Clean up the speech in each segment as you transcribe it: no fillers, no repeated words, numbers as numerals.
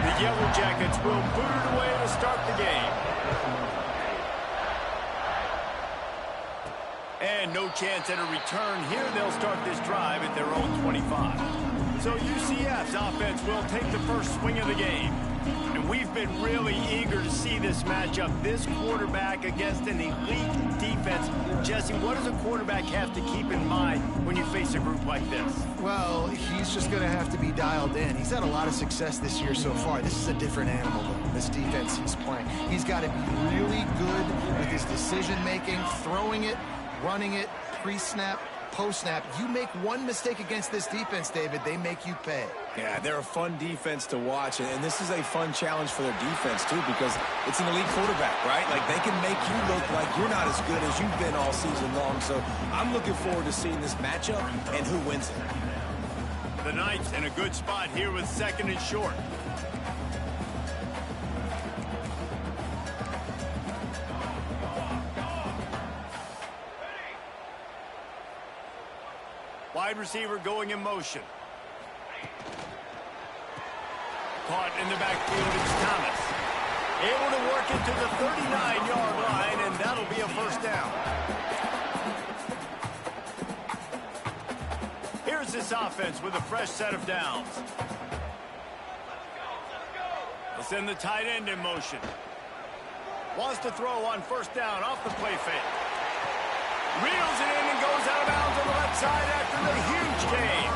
The Yellow Jackets will boot it away to start the game. And no chance at a return here. They'll start this drive at their own 25. So UCF's offense will take the first swing of the game. And we've been really eager to see this matchup. This quarterback against an elite defense. Jesse, what does a quarterback have to keep in mind when you face a group like this? Well, he's just going to have to be dialed in. He's had a lot of success this year so far. This is a different animal than this defense he's playing. He's got to be really good with his decision-making, throwing it, running it, pre-snap, post-snap. You make one mistake against this defense, David, they make you pay. Yeah, they're a fun defense to watch, and this is a fun challenge for their defense, too, because it's an elite quarterback, right? Like, they can make you look like you're not as good as you've been all season long, so I'm looking forward to seeing this matchup and who wins it. The Knights in a good spot here with second and short. Wide receiver going in motion. Caught in the backfield, it's Thomas. Able to work it to the 39-yard line, and that'll be a first down. Here's this offense with a fresh set of downs. They'll send the tight end in motion. Wants to throw on first down off the play fake. Reels it in and goes out of bounds on the left side after the huge gain.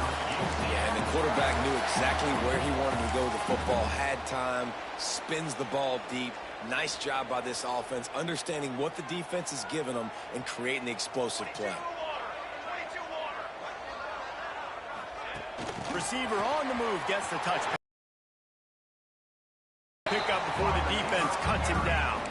Yeah, and the quarterback knew exactly where he wanted to go with the football, had time, spins the ball deep. Nice job by this offense, understanding what the defense is giving them and creating the explosive play. Receiver on the move gets the touch. Pick up before the defense cuts him down.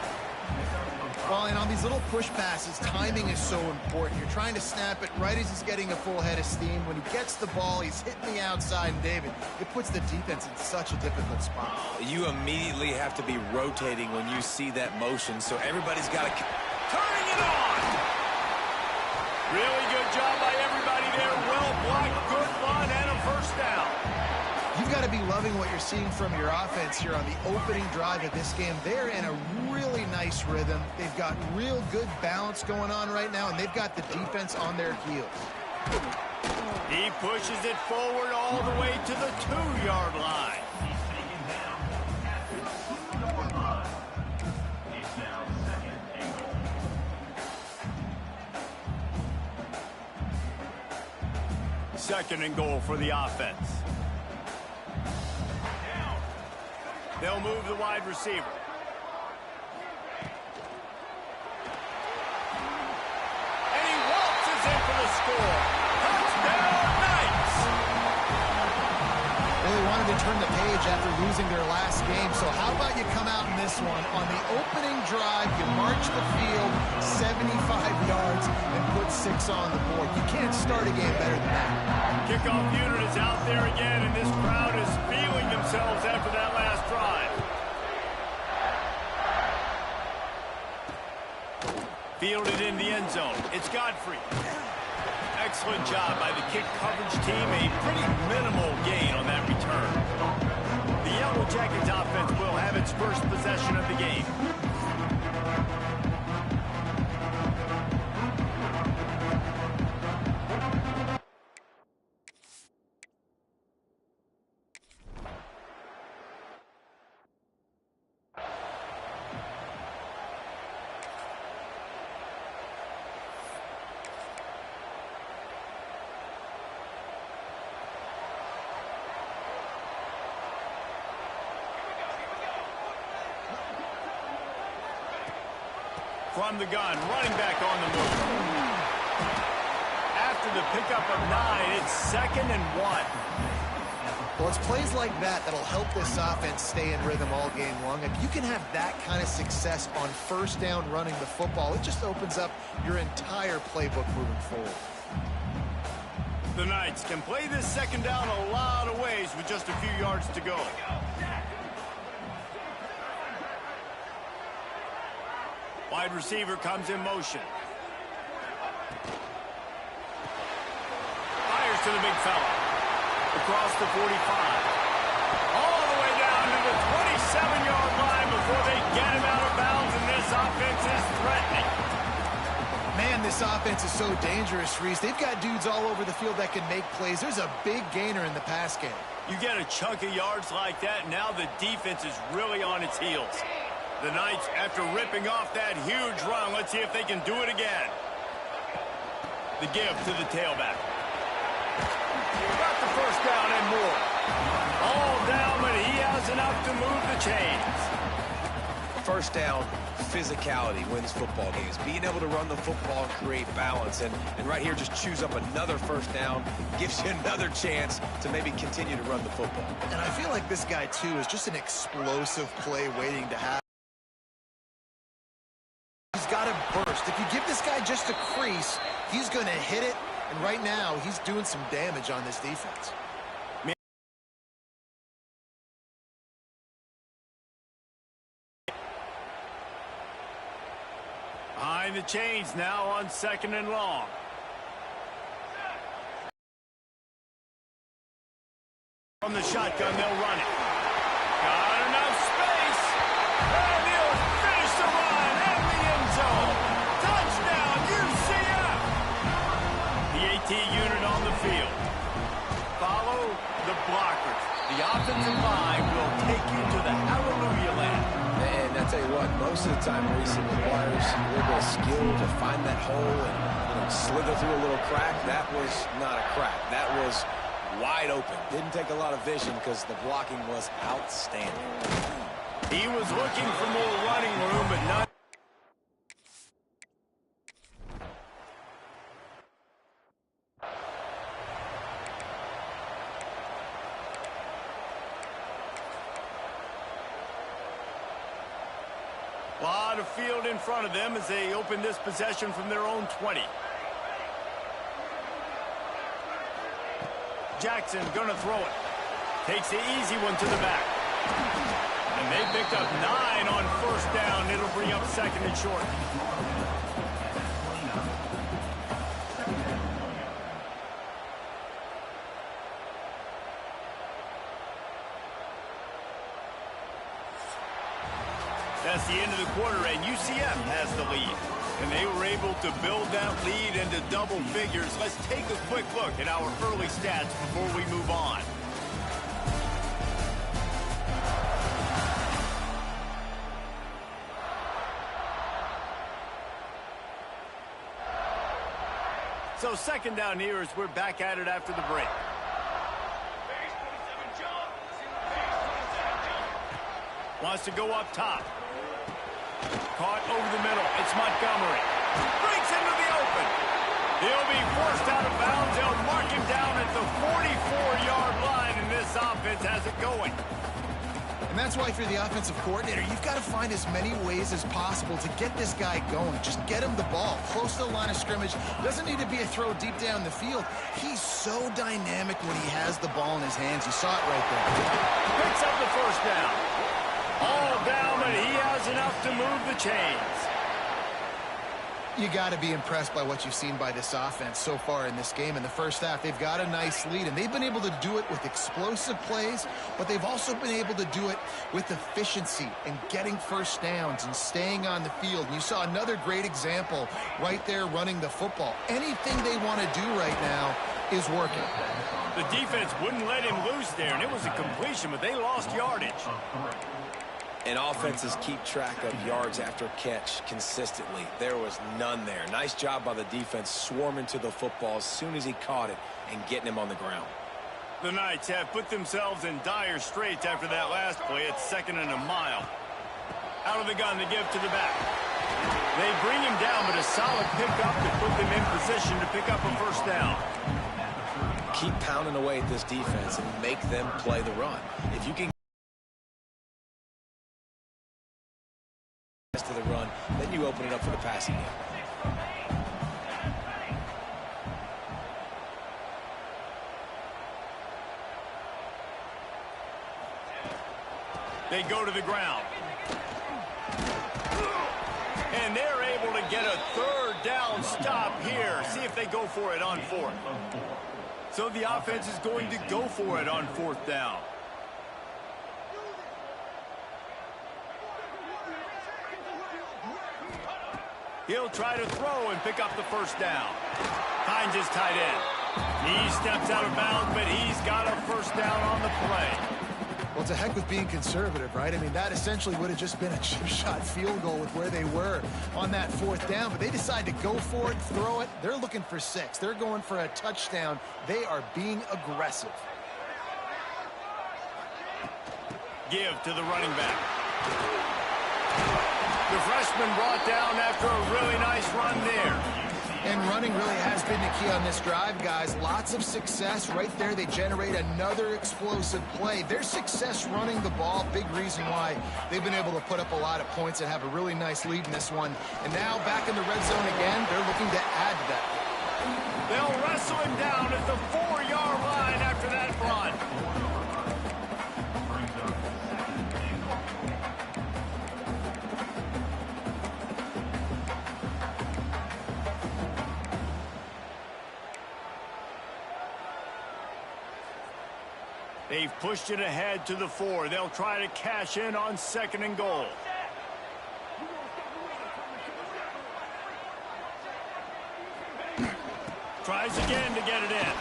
Well, and on these little push passes, timing is so important. You're trying to snap it right as he's getting a full head of steam. When he gets the ball, he's hitting the outside, and David, it puts the defense in such a difficult spot. You immediately have to be rotating when you see that motion, so everybody's got to... Turning it on! Really good job by everybody there. Well blocked, good run, and a first down. You've got to be loving what you're seeing from your offense here on the opening drive of this game. They're in a really nice rhythm. They've got real good balance going on right now, and they've got the defense on their heels. He pushes it forward all the way to the 2-yard line. Second and goal for the offense. They'll move the wide receiver. And he waltzes in for the score. Touchdown, Knights! Really wanted to turn the page after losing their last game, so how about you come out in this one? On the opening drive, you march the field 75 yards and put 6 on the board. You can't start a game better than that. Kickoff unit is out there again, and this crowd is feeling themselves after that last drive. Fielded in the end zone. It's Godfrey. Excellent job by the kick coverage team. A pretty minimal gain on that return. The Yellow Jackets offense will have its first possession of the game. From the gun, running back on the move. After the pickup of 9, it's 2nd and 1. Well, it's plays like that that'll help this offense stay in rhythm all game long. If you can have that kind of success on first down running the football, it just opens up your entire playbook moving forward. The Knights can play this second down a lot of ways with just a few yards to go. Wide receiver comes in motion. the big fella. Across the 45. All the way down to the 27-yard line before they get him out of bounds, and this offense is threatening. Man, this offense is so dangerous, Reese. They've got dudes all over the field that can make plays. There's a big gainer in the pass game. You get a chunk of yards like that, now the defense is really on its heels. The Knights, after ripping off that huge run, let's see if they can do it again. The give to the tailback. Got the first down and more. All down, but he has enough to move the chains. First down, physicality wins football games. Being able to run the football and create balance. And right here, just choose up another first down, gives you another chance to maybe continue to run the football. And I feel like this guy, too, is just an explosive play waiting to happen. He's got to burst. If you give this guy just a crease, he's going to hit it. And right now, he's doing some damage on this defense. Behind the chains now on 2nd and long. From the shotgun, they'll run it. Got enough space. And he'll finish the run in the end zone. Touchdown, UCF. The AT unit on the field. Follow the blockers. The offensive line will take you to the hallelujah land. And I tell you what, most of the time, Reese, it requires a little bit of skill to find that hole and slither through a little crack. That was not a crack. That was wide open. Didn't take a lot of vision because the blocking was outstanding. He was looking for more running room, but not. A lot of field in front of them as they open this possession from their own 20. Jackson gonna throw it. Takes the easy one to the back. And they picked up 9 on first down. It'll bring up 2nd and short. That's the end of the quarter, and UCF has the lead. And they were able to build that lead into double figures. Let's take a quick look at our early stats before we move on. So 2nd down here as we're back at it after the break. Wants to go up top. Caught over the middle. It's Montgomery. Breaks into the open. He'll be forced out of bounds. They'll mark him down at the 44-yard line, and this offense has it going. And that's why, if you're the offensive coordinator, you've got to find as many ways as possible to get this guy going. Just get him the ball close to the line of scrimmage. Doesn't need to be a throw deep down the field. He's so dynamic when he has the ball in his hands. You saw it right there. Picks up the first down. All down, but he has enough to move the chains. You got to be impressed by what you've seen by this offense so far in this game. In the first half, they've got a nice lead, and they've been able to do it with explosive plays, but they've also been able to do it with efficiency and getting first downs and staying on the field. And you saw another great example right there running the football. Anything they want to do right now is working. The defense wouldn't let him loose there, and it was a completion, but they lost yardage. And offenses keep track of yards after catch consistently. There was none there. Nice job by the defense swarming to the football as soon as he caught it and getting him on the ground. The Knights have put themselves in dire straits after that last play. It's 2nd and a mile. Out of the gun to give to the back. They bring him down, but a solid pickup to put them in position to pick up a first down. Keep pounding away at this defense and make them play the run. If you can to the run, then you open it up for the passing game. They go to the ground. And they're able to get a 3rd down stop here. See if they go for it on 4th. So the offense is going to go for it on 4th down. He'll try to throw and pick up the 1st down. Finds his tight end. He steps out of bounds, but he's got a 1st down on the play. Well, it's a heck with being conservative, right? I mean, that essentially would have just been a chip shot field goal with where they were on that 4th down. But they decide to go for it, throw it. They're looking for 6. They're going for a touchdown. They are being aggressive. Give to the running back. The freshman brought down after a really nice run there. And running really has been the key on this drive, guys. Lots of success right there. They generate another explosive play. Their success running the ball, big reason why they've been able to put up a lot of points and have a really nice lead in this one. And now back in the red zone again, they're looking to add to that. They'll wrestle him down at the 4-yard line after that run. They've pushed it ahead to the 4. They'll try to cash in on 2nd and goal. Tries again to get it in.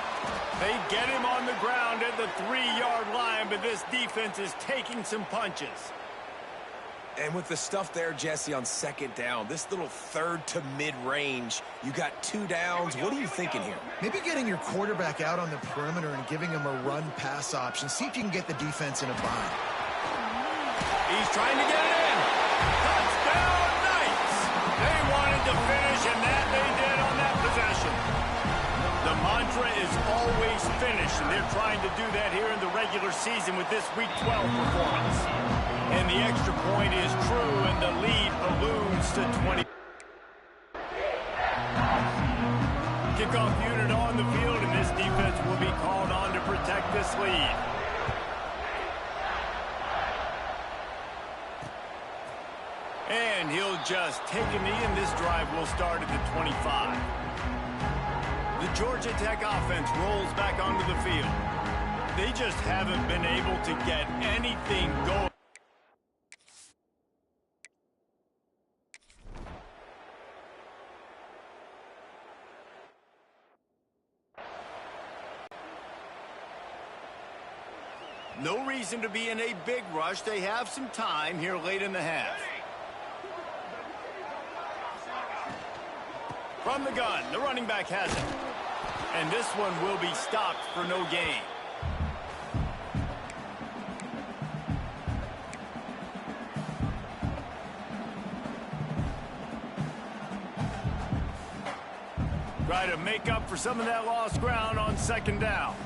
They get him on the ground at the 3-yard line, but this defense is taking some punches. And with the stuff there, Jesse, on 2nd down, this little 3rd to mid-range, you got 2 downs. What are you thinking here? Maybe getting your quarterback out on the perimeter and giving him a run-pass option. See if you can get the defense in a bind. He's trying to get it in. Touchdown, Knights! They wanted to finish, and that they did on that possession. The mantra is always finish, and they're trying to do that here in the regular season with this Week 12 performance. And the extra point is true, and the lead balloons to 20. Kickoff unit on the field, and this defense will be called on to protect this lead. And he'll just take a knee, and this drive will start at the 25. The Georgia Tech offense rolls back onto the field. They just haven't been able to get anything going. No reason to be in a big rush. They have some time here late in the half. From the gun, the running back has it. And this one will be stopped for no gain. Try to make up for some of that lost ground on 2nd down.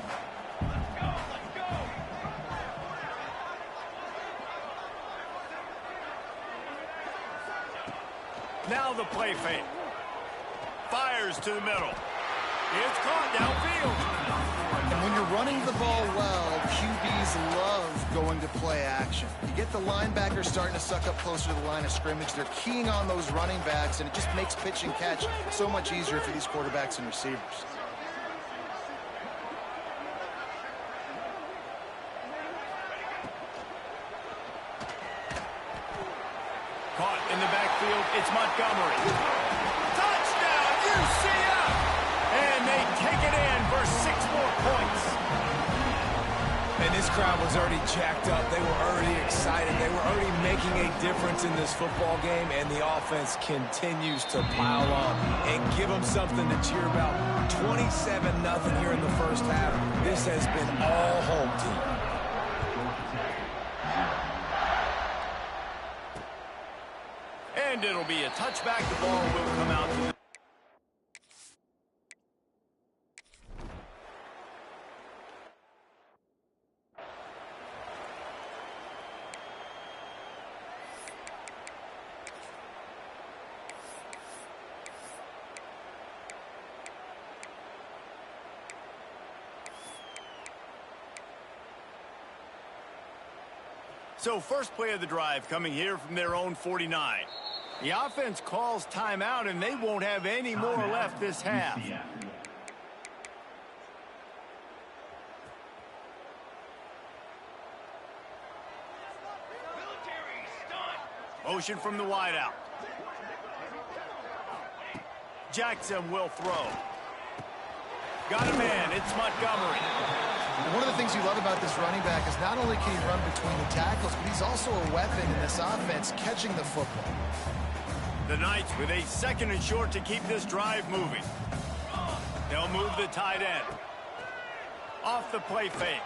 Now the play fake. Fires to the middle. It's caught downfield. And when you're running the ball well, QBs love going to play action. You get the linebacker starting to suck up closer to the line of scrimmage. They're keying on those running backs, and it just makes pitch and catch so much easier for these quarterbacks and receivers. Caught in the backfield, it's Montgomery. Touchdown, UCF! And they take it in for 6 more points. And this crowd was already jacked up. They were already excited. They were already making a difference in this football game, and the offense continues to pile on and give them something to cheer about. 27-0 here in the first half. This has been all home team. And it'll be a touchback. The ball will come out to the... So first play of the drive coming here from their own 49. The offense calls timeout, and they won't have any more left this half. Motion from the wideout. Jackson will throw. Got a man. It's Montgomery. One of the things you love about this running back is not only can he run between the tackles, but he's also a weapon in this offense catching the football. The Knights with a 2nd and short to keep this drive moving. They'll move the tight end. Off the play fake.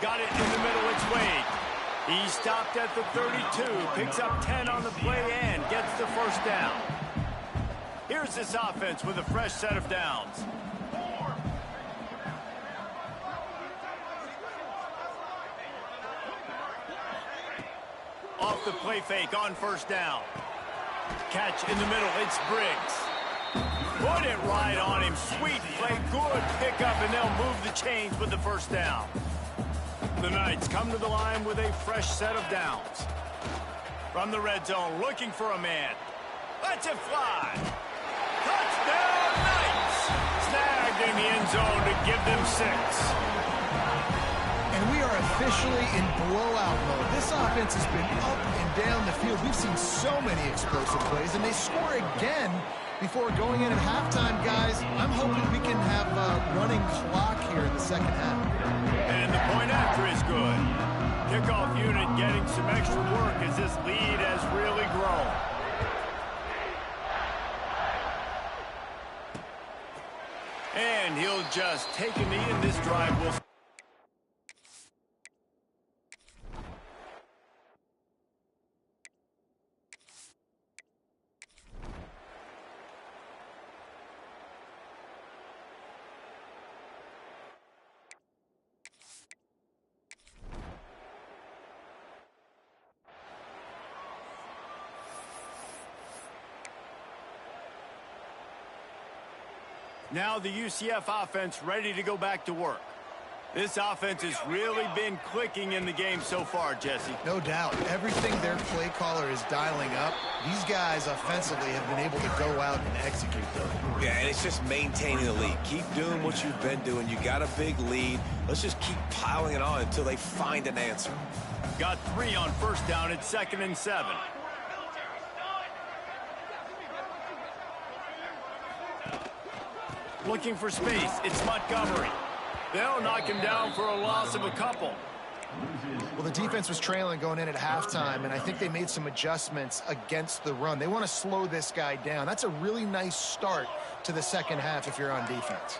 Got it in the middle. It's Wade. He stopped at the 32. Picks up 10 on the play and gets the first down. Here's this offense with a fresh set of downs. Off the play fake on 1st down. Catch in the middle. It's Briggs. Put it right on him. Sweet play. Good pickup, and they'll move the chains with the 1st down. The Knights come to the line with a fresh set of downs. From the red zone, looking for a man. Lets it fly. Touchdown, Knights! Snagged in the end zone to give them 6. And we are officially in blowout mode. This offense has been up and down the field. We've seen so many explosive plays, and they score again before going in at halftime, guys. I'm hoping we can have a running clock here in the second half. And the point after is good. Kickoff unit getting some extra work as this lead has really grown. And he'll just take a knee, and this drive will... Now the UCF offense ready to go back to work. This offense has really been clicking in the game so far, Jesse. No doubt. Everything their play caller is dialing up, these guys offensively have been able to go out and execute them. Yeah, and it's just maintaining the lead. Keep doing what you've been doing. You got a big lead. Let's just keep piling it on until they find an answer. Got 3 on 1st down. It's 2nd and 7. Looking for space. It's Montgomery. They'll knock him down for a loss of a couple. Well, the defense was trailing going in at halftime, and I think they made some adjustments against the run. They want to slow this guy down. That's a really nice start to the second half if you're on defense.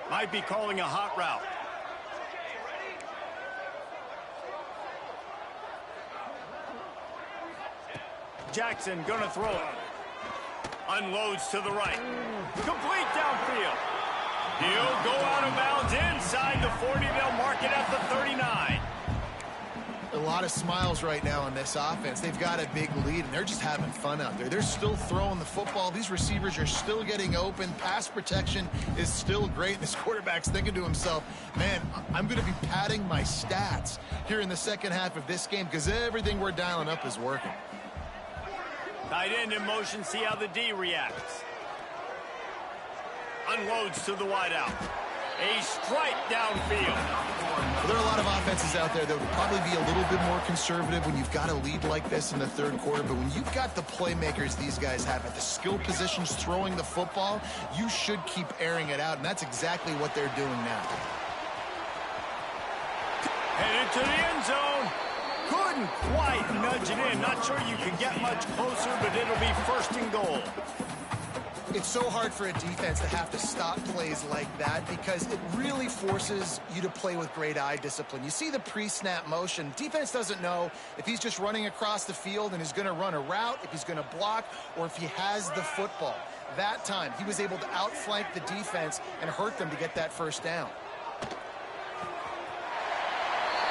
Might be calling a hot route. Jackson gonna throw it. Unloads to the right. Complete downfield. He'll go out of bounds inside the 40. They'll mark it at the 39. A lot of smiles right now on this offense. They've got a big lead, and they're just having fun out there. They're still throwing the football. These receivers are still getting open. Pass protection is still great. This quarterback's thinking to himself, man, I'm going to be padding my stats here in the second half of this game because everything we're dialing up is working. Tight end in motion, see how the D reacts. Unloads to the wideout. A strike downfield. Well, there are a lot of offenses out there that would probably be a little bit more conservative when you've got a lead like this in the third quarter, but when you've got the playmakers these guys have at the skill positions throwing the football, you should keep airing it out, and that's exactly what they're doing now. Headed to the end zone. Couldn't quite nudge it in. Not sure you can get much closer, but it'll be 1st and goal. It's so hard for a defense to have to stop plays like that because it really forces you to play with great eye discipline. You see the pre-snap motion. Defense doesn't know if he's just running across the field and is going to run a route, if he's going to block, or if he has the football. That time, he was able to outflank the defense and hurt them to get that 1st down.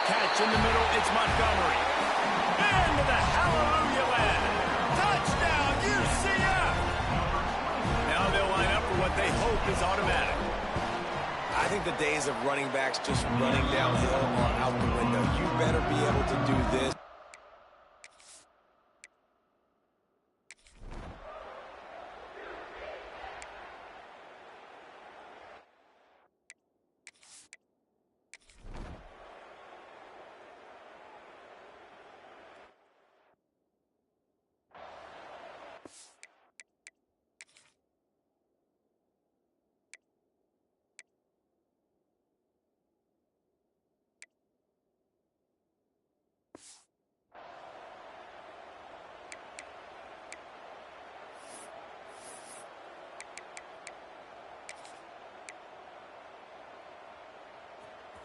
Catch in the middle, it's Montgomery. Into the hallelujah land. Touchdown, UCF! Now they'll line up for what they hope is automatic. I think the days of running backs just running downhill are out the window. You better be able to do this.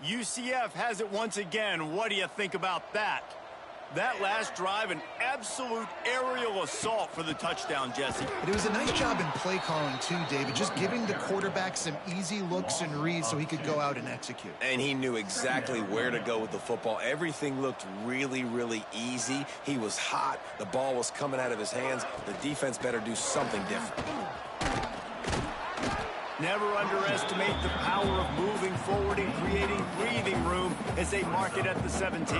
UCF has it once again. What do you think about that? That last drive, an absolute aerial assault for the touchdown, Jesse. It was a nice job in play calling, too, David, just giving the quarterback some easy looks and reads so he could go out and execute. And he knew exactly where to go with the football. Everything looked really, really easy. He was hot. The ball was coming out of his hands. The defense better do something different. Never underestimate the power of moving forward and creating breathing room as they mark it at the 17.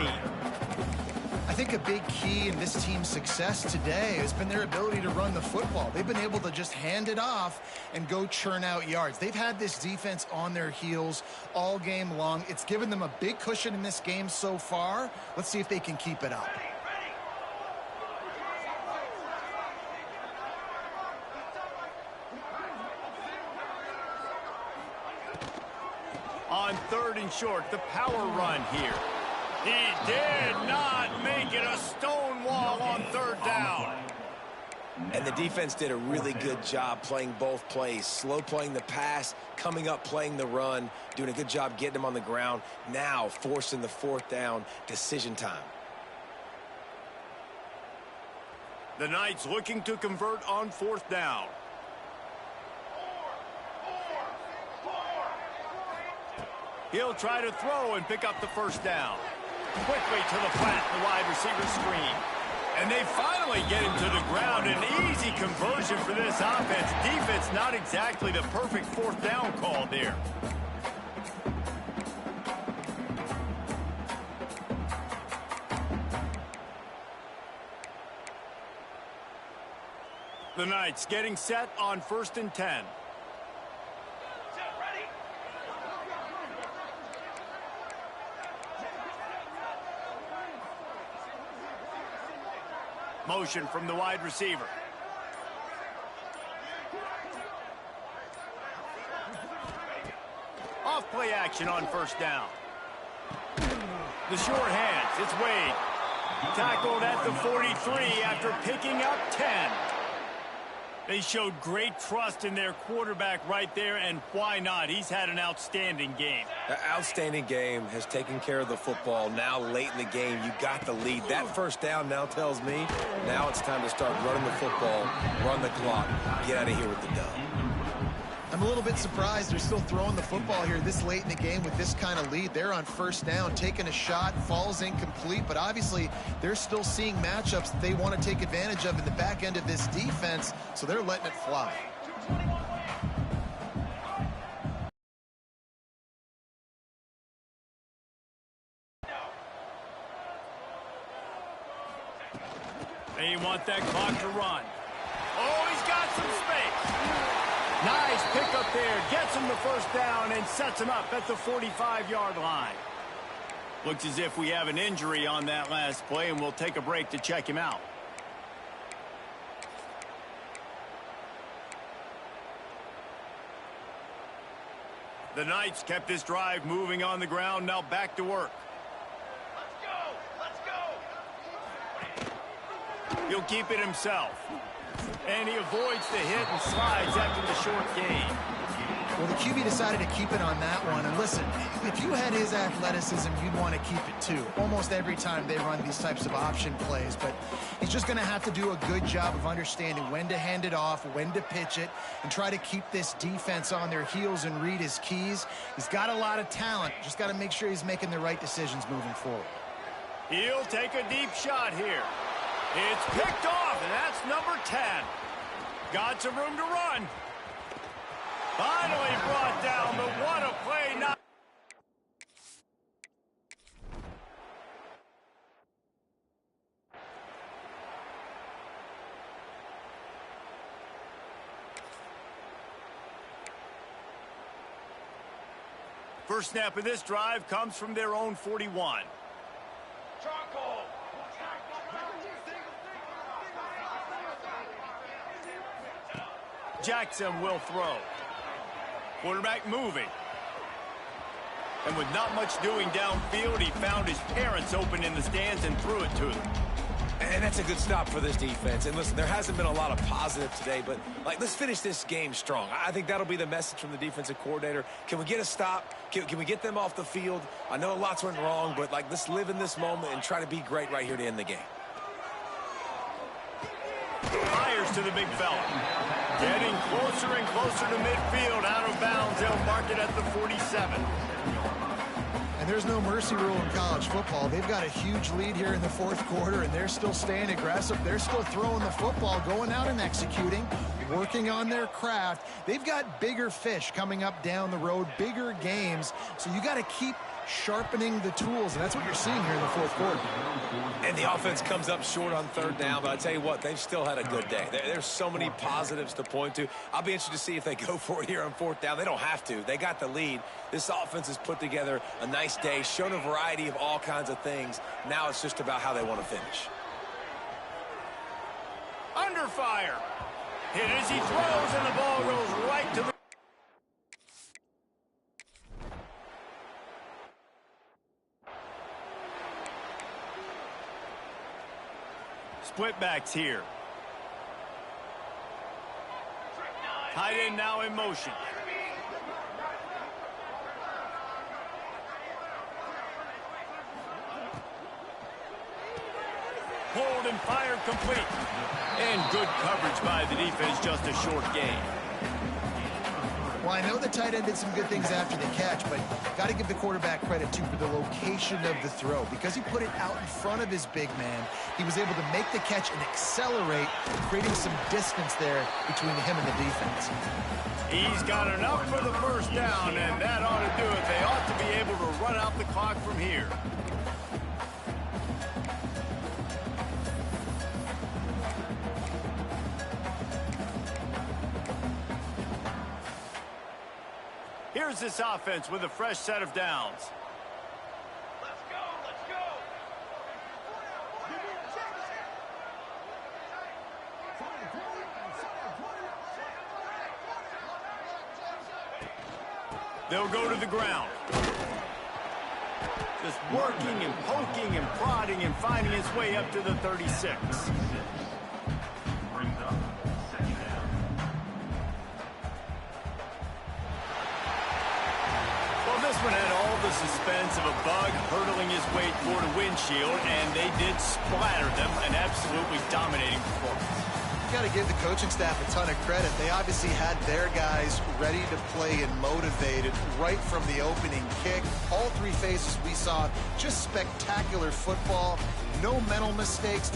I think a big key in this team's success today has been their ability to run the football. They've been able to just hand it off and go churn out yards. They've had this defense on their heels all game long. It's given them a big cushion in this game so far. Let's see if they can keep it up. On 3rd and short, the power run here. He did not make it a stone wall on 3rd down. And the defense did a really good job playing both plays. Slow playing the pass, coming up playing the run, doing a good job getting him on the ground. Now forcing the 4th down, decision time. The Knights looking to convert on 4th down. He'll try to throw and pick up the 1st down. Quickly to the flat, the wide receiver screen. And they finally get him to the ground. An easy conversion for this offense. Defense not exactly the perfect 4th down call there. The Knights getting set on 1st and 10. Motion from the wide receiver. Off play action on 1st down. The short hands, it's Wade. Tackled at the 43 after picking up 10. They showed great trust in their quarterback right there, and why not? He's had an outstanding game. An outstanding game, has taken care of the football. Now late in the game, you got the lead. That 1st down now tells me now it's time to start running the football, run the clock, get out of here with the dub. I'm a little bit surprised they're still throwing the football here this late in the game with this kind of lead. They're on 1st down, taking a shot, falls incomplete, but obviously they're still seeing matchups that they want to take advantage of in the back end of this defense, so they're letting it fly. They want that clock to run. Oh, he's got some space. Nice pickup there. Gets him the 1st down and sets him up at the 45-yard line. Looks as if we have an injury on that last play, and we'll take a break to check him out. The Knights kept this drive moving on the ground. Now back to work. Let's go. He'll keep it himself. And he avoids the hit and slides after the short gain. Well, the QB decided to keep it on that one. And listen, if you had his athleticism, you'd want to keep it too. Almost every time they run these types of option plays. But he's just going to have to do a good job of understanding when to hand it off, when to pitch it, and try to keep this defense on their heels and read his keys. He's got a lot of talent. Just got to make sure he's making the right decisions moving forward. He'll take a deep shot here. It's picked off, and that's number 10. Got some room to run. Finally brought down, but what a play. Not First snap of this drive comes from their own 41. Jackson will throw. Quarterback moving. And with not much doing downfield, he found his parents open in the stands and threw it to them. And that's a good stop for this defense. And listen, there hasn't been a lot of positive today, but let's finish this game strong. I think that'll be the message from the defensive coordinator. Can we get a stop? Can we get them off the field? I know lots went wrong, but let's live in this moment and try to be great right here to end the game. Fires to the big fella. Getting closer and closer to midfield. Out of bounds. They'll mark it at the 47. And there's no mercy rule in college football. They've got a huge lead here in the fourth quarter, and they're still staying aggressive. They're still throwing the football, going out and executing, working on their craft. They've got bigger fish coming up down the road, bigger games. So you got to keep sharpening the tools, and that's what you're seeing here in the fourth quarter. And the offense comes up short on third down, but I tell you what, they've still had a good day. There's so many positives to point to. I'll be interested to see if they go for it here on fourth down. They don't have to. They got the lead. This offense has put together a nice day, shown a variety of all kinds of things. Now it's just about how they want to finish. Under fire. Hit as he throws, and the ball goes right to the... Split backs here. Tight end now in motion. Hold and fire complete. And good coverage by the defense, just a short gain. Well, I know the tight end did some good things after the catch, but got to give the quarterback credit, too, for the location of the throw. Because he put it out in front of his big man, he was able to make the catch and accelerate, creating some distance there between him and the defense. He's got enough for the first down, and that ought to do it. They ought to be able to run out the clock from here. Here's this offense with a fresh set of downs. Let's go, let's go. They'll go to the ground. Just working and poking and prodding and finding his way up to the 36. This one had all the suspense of a bug hurtling his way toward a windshield, and they did splatter them. An absolutely dominating performance. You got to give the coaching staff a ton of credit. They obviously had their guys ready to play and motivated right from the opening kick. All three phases we saw, just spectacular football. No mental mistakes.